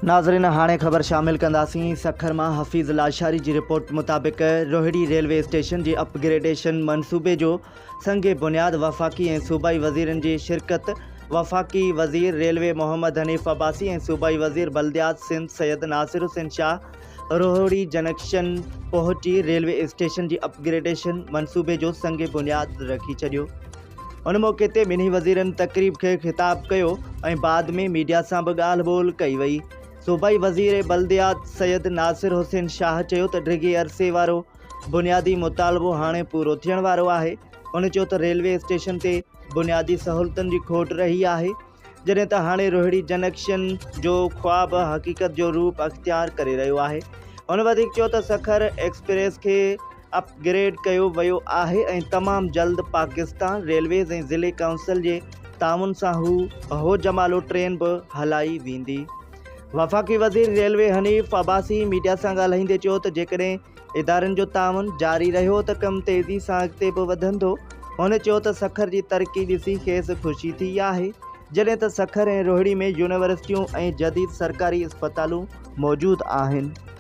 नाज़रीन हाणे ख़बर शामिल कंदासीं सखर मां हफ़ीज़ लाशारी जी रिपोर्ट मुताबिक़ रोहिड़ी रेलवे स्टेशन जी अपग्रेडेशन मनसूबे जो संग बुनियाद वफ़ाक़ी ऐं सूबाई वज़ीरनि जी शिरकत। वफ़ाक़ी वज़ीर रेलवे मोहम्मद हनीफ़ अब्बासी ऐं सूबाई वज़ीर बल्दियात सिंध सैयद नासिर हुसैन शाह रोहिड़ी जंक्शन पहुची रेलवे स्टेशन जी अपग्रेडेशन मनसूबे जो संग बुनियाद रखी छॾियो। उन मौक़े ते ॿिन्ही वज़ीरनि तक़रीब खे ख़िताब कयो ऐं बाद में मीडिया सां बि ॻाल्हि ॿोल कई वई। सूबाई वज़ीर बल्दियात सैयद नासिर हुसैन शाह चयो त डिघे अरसे वारो बुनियादी मुतालबो हाणे पूरो थियण वारो आहे। उन चयो त रेलवे स्टेशन ते बुनियादी सहूलतुनि जी खोट रही आहे, जॾहिं त हाणे रोहिड़ी जंक्शन जो ख्वाब हक़ीक़त जो रूप अख़्तियार करे रहियो आहे। उन वधीक चयो त सखर एक्सप्रेस खे अपग्रेड कयो वियो आहे ऐं तमामु जल्द पाकिस्तान रेलवेज़ ऐं ज़िले काउंसिल जे ताउन सां हो जमालो ट्रेन बि हलाई वेंदी। वफ़ाक़ी वज़ीर रेलवे हनीफ़ अब्बासी मीडिया सां ॻाल्हाईंदे चयो त जेकॾहिं इदारनि जो ताउन जारी रहियो त कमु तेज़ी सां अॻिते बि वधंदो। हुन चयो त सखर जी तरक़ी ॾिसी खेसि ख़ुशी थी आहे, जॾहिं त सखर ऐं रोहिड़ी में यूनिवर्सिटियूं ऐं जदीद सरकारी अस्पतालूं मौजूदु आहिनि।